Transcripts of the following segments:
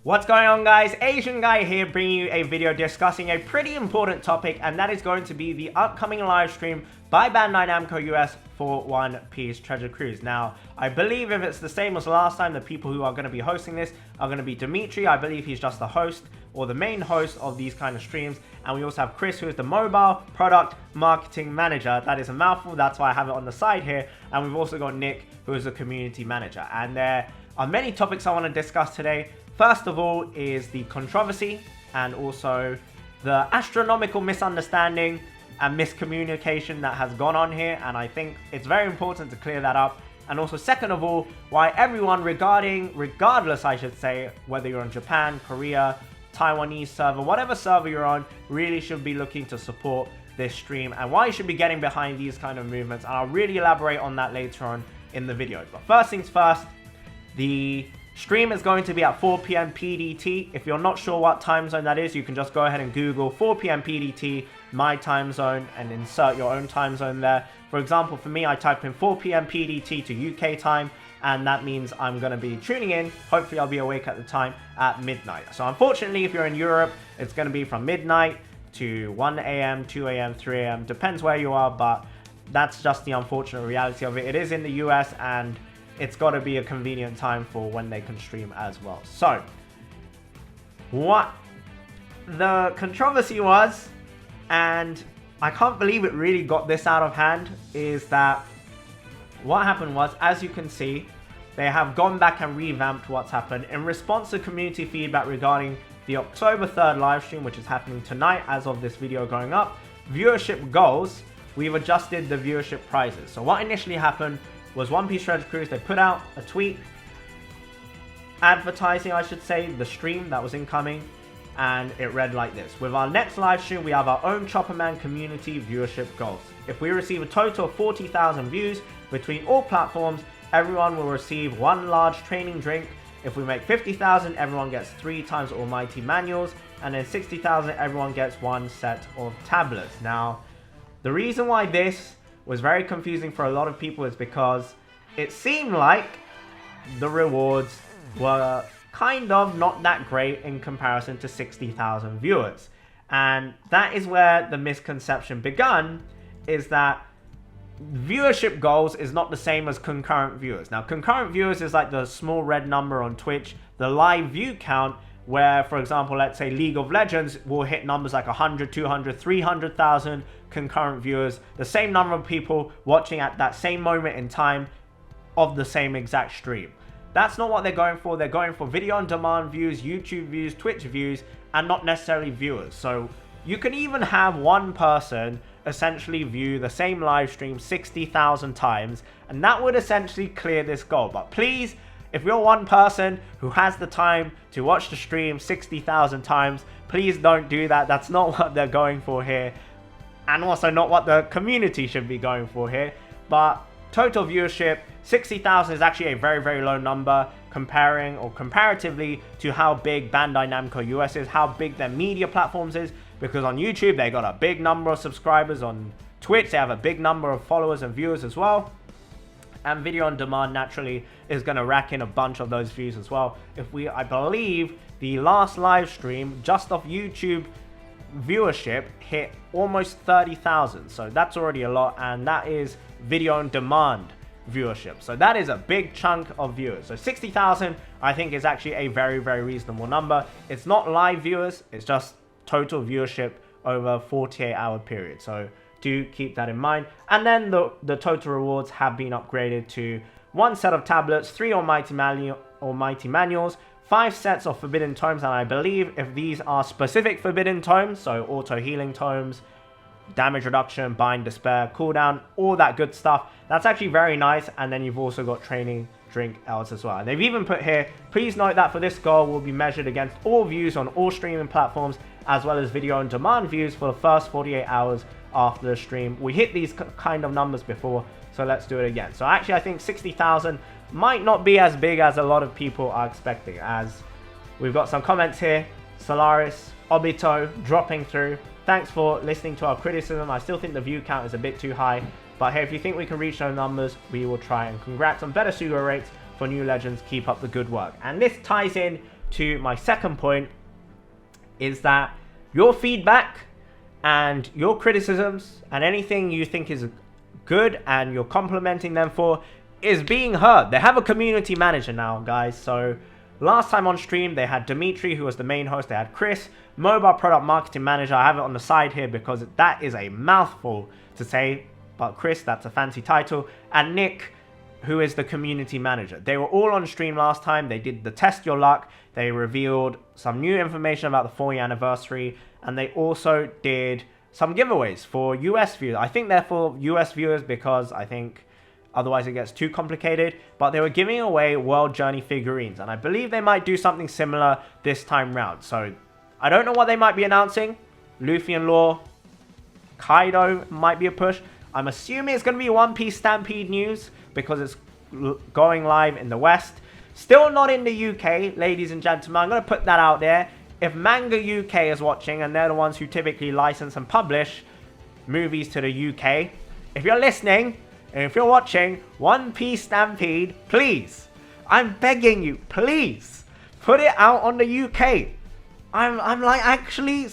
What's going on, guys? Asian Guy here, bringing you a video discussing a pretty important topic, and that is going to be the upcoming live stream by Bandai Namco US for One Piece Treasure Cruise. Now, I believe if it's the same as last time, the people who are going to be hosting this are going to be Dimitri. I believe he's just the host or the main host of these kind of streams, and we also have Chris, who is the mobile product marketing manager. That is a mouthful, that's why I have it on the side here. And we've also got Nick, who is the community manager. And there are many topics I want to discuss today. First of all is the controversy and also the astronomical misunderstanding and miscommunication that has gone on here, and I think it's very important to clear that up. And also, second of all, why everyone regardless I should say, whether you're in Japan, Korea, Taiwanese server, whatever server you're on, really should be looking to support this stream and why you should be getting behind these kind of movements, and I'll really elaborate on that later on in the video. But first things first, the stream is going to be at 4 p.m. PDT. If you're not sure what time zone that is, you can just go ahead and Google 4 p.m. PDT, my time zone, and insert your own time zone there. For example, for me, I type in 4 p.m. PDT to UK time, and that means I'm going to be tuning in. Hopefully, I'll be awake at the time at midnight. So unfortunately, if you're in Europe, it's going to be from midnight to 1 a.m., 2 a.m., 3 a.m. Depends where you are, but that's just the unfortunate reality of it. It is in the US, and it's got to be a convenient time for when they can stream as well. So, what the controversy was, and I can't believe it really got this out of hand, is that what happened was, as you can see, they have gone back and revamped what's happened in response to community feedback regarding the October 3rd live stream, which is happening tonight as of this video going up. Viewership goals, we've adjusted the viewership prizes. So what initially happened was One Piece Treasure Cruise, they put out a tweet advertising, I should say, the stream that was incoming, and it read like this: with our next live stream, we have our own Chopperman community viewership goals. If we receive a total of 40,000 views between all platforms, everyone will receive one large training drink. If we make 50,000, everyone gets 3 times Almighty manuals, and then 60,000, everyone gets 1 set of tablets. Now, the reason why this was very confusing for a lot of people is because it seemed like the rewards were kind of not that great in comparison to 60,000 viewers. And that is where the misconception begun, is that viewership goals is not the same as concurrent viewers. Now, concurrent viewers is like the small red number on Twitch, the live view count, where, for example, let's say League of Legends will hit numbers like 100, 200, 300,000 concurrent viewers, the same number of people watching at that same moment in time of the same exact stream. That's not what they're going for. They're going for video on demand views, YouTube views, Twitch views, and not necessarily viewers. So you can even have one person essentially view the same live stream 60,000 times, and that would essentially clear this goal. But please, if you're one person who has the time to watch the stream 60,000 times, please don't do that. That's not what they're going for here, and also not what the community should be going for here. But total viewership, 60,000 is actually a very, very low number comparatively to how big Bandai Namco US is, how big their media platforms is, because on YouTube, they got a big number of subscribers. On Twitch, they have a big number of followers and viewers as well. And video on demand naturally is going to rack in a bunch of those views as well. I believe the last live stream just off YouTube viewership hit almost 30,000. So that's already a lot, and that is video on demand viewership. So that is a big chunk of viewers. So 60,000 I think is actually a very, very reasonable number. It's not live viewers, it's just total viewership over a 48-hour period. So do keep that in mind. And then the total rewards have been upgraded to 1 set of tablets, 3 Almighty manuals, 5 sets of forbidden tomes, and I believe if these are specific forbidden tomes, so auto healing tomes, damage reduction, bind despair, cooldown, all that good stuff, that's actually very nice. And then you've also got training drink else as well. And they've even put here, please note that for this goal will be measured against all views on all streaming platforms, as well as video on demand views for the first 48 hours after the stream. We hit these kind of numbers before, so let's do it again. So actually, I think 60,000 might not be as big as a lot of people are expecting, as we've got some comments here. Solaris, Obito dropping through. Thanks for listening to our criticism. I still think the view count is a bit too high, but hey, if you think we can reach those numbers, we will try. And congrats on better Sugo rates for new legends. Keep up the good work. And this ties in to my second point, is that your feedback and your criticisms and anything you think is good and you're complimenting them for is being heard. They have a community manager now, guys. So last time on stream, they had Dimitri, who was the main host. They had Chris, mobile product marketing manager. I have it on the side here because that is a mouthful to say. But Chris, that's a fancy title. And Nick, who is the community manager. They were all on stream last time. They did the test your luck. They revealed some new information about the 4-year anniversary. And they also did some giveaways for US viewers. I think they're for US viewers because I think otherwise it gets too complicated. But they were giving away World Journey figurines. And I believe they might do something similar this time round. So I don't know what they might be announcing. Luffy and Law, Kaido might be a push. I'm assuming it's going to be One Piece Stampede news because it's going live in the West. Still not in the UK, ladies and gentlemen. I'm going to put that out there. If Manga UK is watching, and they're the ones who typically license and publish movies to the UK, if you're listening, and if you're watching One Piece Stampede, please, I'm begging you, please, put it out on the UK. I'm like actually I'm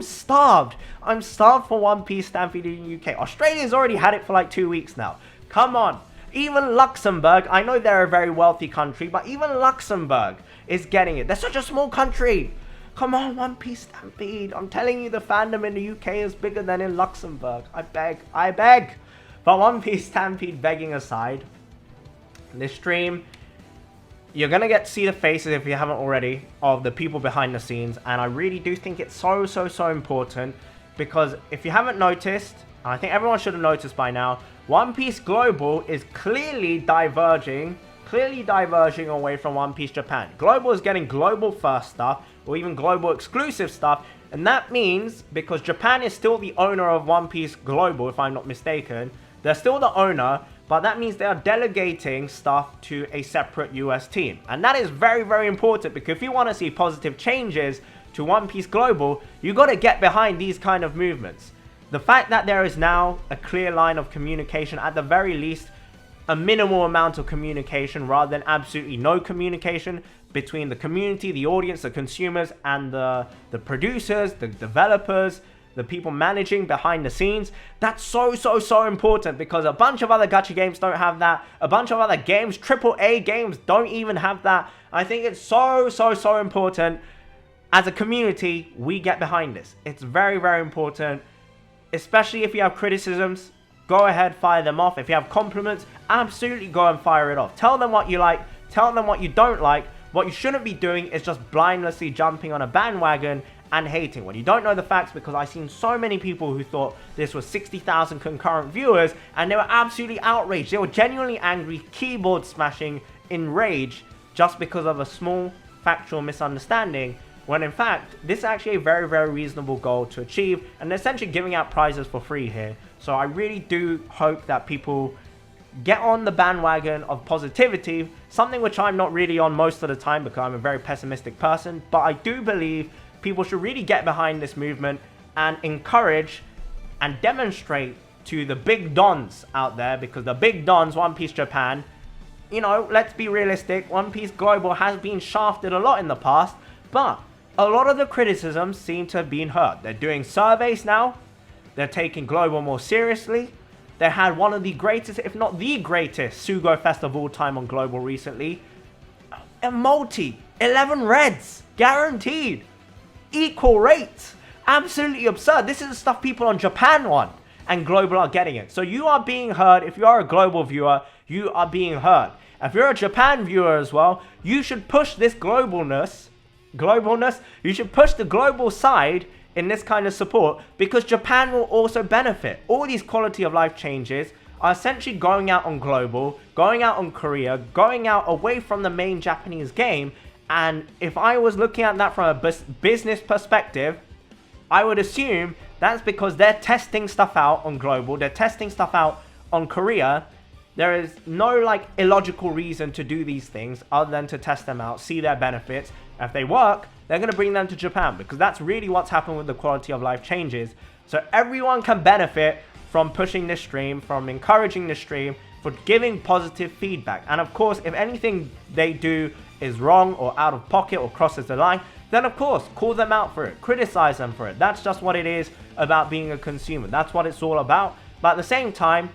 starved. I'm starved for One Piece Stampede in the UK. Australia's already had it for like 2 weeks now. Come on. Even Luxembourg, I know they're a very wealthy country, but even Luxembourg is getting it. They're such a small country. Come on, One Piece Stampede. I'm telling you, the fandom in the UK is bigger than in Luxembourg. I beg. But One Piece Stampede begging aside, this stream, you're going to get to see the faces, if you haven't already, of the people behind the scenes. And I really do think it's so important. Because if you haven't noticed, and I think everyone should have noticed by now, One Piece Global is clearly diverging away from One Piece Japan. Global is getting global first stuff, or even global exclusive stuff. And that means, because Japan is still the owner of One Piece Global, if I'm not mistaken, they're still the owner, but that means they are delegating stuff to a separate US team. And that is very important, because if you want to see positive changes to One Piece Global, you got to get behind these kind of movements. The fact that there is now a clear line of communication, at the very least, a minimal amount of communication rather than absolutely no communication between the community, the audience, the consumers, and the producers, the developers, the people managing behind the scenes. That's so important, because a bunch of other gacha games don't have that. A bunch of other games, AAA games, don't even have that. I think it's so important. As a community, we get behind this. It's very important, especially if you have criticisms. Go ahead, fire them off. If you have compliments, absolutely go and fire it off. Tell them what you like, tell them what you don't like. What you shouldn't be doing is just blindlessly jumping on a bandwagon and hating when you don't know the facts, because I've seen so many people who thought this was 60,000 concurrent viewers and they were absolutely outraged. They were genuinely angry, keyboard smashing in rage, just because of a small factual misunderstanding, when in fact this is actually a very reasonable goal to achieve, and they're essentially giving out prizes for free here. So I really do hope that people get on the bandwagon of positivity, something which I'm not really on most of the time because I'm a very pessimistic person, but I do believe people should really get behind this movement and encourage and demonstrate to the big dons out there, because the big dons, One Piece Japan, you know, let's be realistic, One Piece Global has been shafted a lot in the past, but a lot of the criticisms seem to have been heard. They're doing surveys now, they're taking Global more seriously. They had one of the greatest, if not the greatest, sugo-fest of all time on Global recently. A multi, 11 reds, guaranteed. Equal rates. Absolutely absurd. This is the stuff people on Japan want, and Global are getting it. So you are being heard. If you are a Global viewer, you are being heard. If you're a Japan viewer as well, you should push this globalness, you should push the global side in this kind of support, because Japan will also benefit. All these quality of life changes are essentially going out on Global, going out on Korea, going out away from the main Japanese game. And if I was looking at that from a business perspective, I would assume that's because they're testing stuff out on Global, they're testing stuff out on Korea. There is no like illogical reason to do these things other than to test them out, see their benefits. If they work, they're going to bring them to Japan, because that's really what's happened with the quality of life changes. So everyone can benefit from pushing this stream, from encouraging the stream, for giving positive feedback. And of course, if anything they do is wrong or out of pocket or crosses the line, then of course, call them out for it, criticize them for it. That's just what it is about being a consumer. That's what it's all about. But at the same time,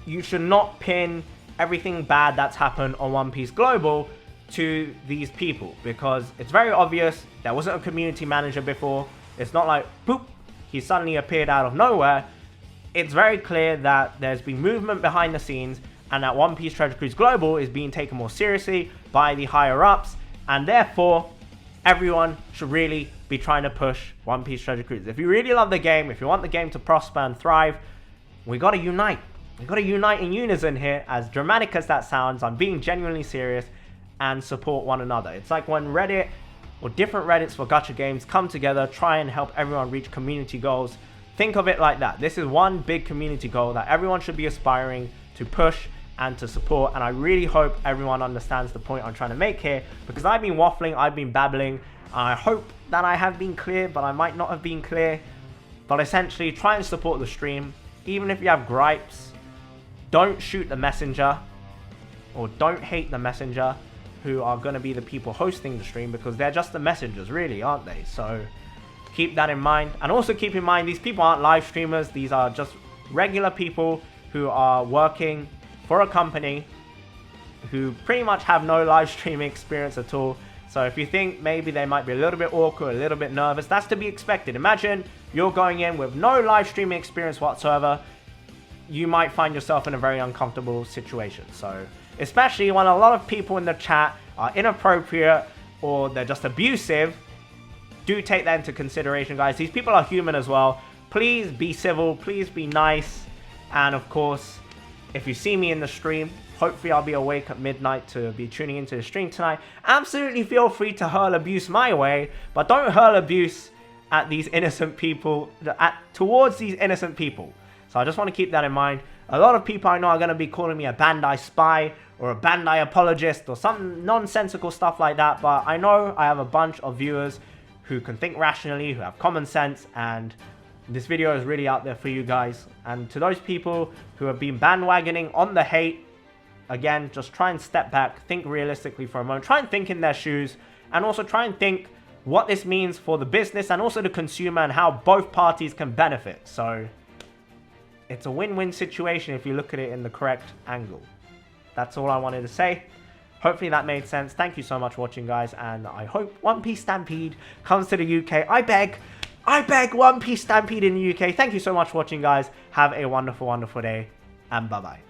you should not pin everything bad that's happened on One Piece Global to these people, because it's very obvious there wasn't a community manager before. It's not like, boop, he suddenly appeared out of nowhere. It's very clear that there's been movement behind the scenes, and that One Piece Treasure Cruise Global is being taken more seriously by the higher-ups, and therefore, everyone should really be trying to push One Piece Treasure Cruise. If you really love the game, if you want the game to prosper and thrive, we gotta unite. We gotta unite in unison here. As dramatic as that sounds, I'm being genuinely serious, and support one another. It's like when Reddit or different Reddits for gacha games come together, try and help everyone reach community goals. Think of it like that. This is one big community goal that everyone should be aspiring to push and to support, and I really hope everyone understands the point I'm trying to make here, because I've been waffling, I've been babbling. I hope that I have been clear, but I might not have been clear. But essentially, try and support the stream. Even if you have gripes, don't shoot the messenger, or don't hate the messenger, who are going to be the people hosting the stream, because they're just the messengers, really, aren't they? So keep that in mind. And also keep in mind, these people aren't live streamers. These are just regular people who are working for a company, who pretty much have no live streaming experience at all. So if you think maybe they might be a little bit awkward, a little bit nervous, that's to be expected. Imagine you're going in with no live streaming experience whatsoever. You might find yourself in a very uncomfortable situation. So especially when a lot of people in the chat are inappropriate or they're just abusive, do take that into consideration, guys. These people are human as well. Please be civil, please be nice. And of course, if you see me in the stream, hopefully I'll be awake at midnight to be tuning into the stream tonight. Absolutely feel free to hurl abuse my way, but don't hurl abuse at these innocent people, towards these innocent people. So I just want to keep that in mind. A lot of people I know are going to be calling me a Bandai spy or a Bandai apologist or some nonsensical stuff like that, but I know I have a bunch of viewers who can think rationally, who have common sense, and this video is really out there for you guys. And to those people who have been bandwagoning on the hate, again, just try and step back, think realistically for a moment, try and think in their shoes, and also try and think what this means for the business and also the consumer and how both parties can benefit. So it's a win-win situation if you look at it in the correct angle. That's all I wanted to say. Hopefully that made sense. Thank you so much for watching, guys, and I hope One Piece Stampede comes to the UK. I beg One Piece Stampede in the UK. Thank you so much for watching, guys. Have a wonderful, wonderful day, and bye-bye.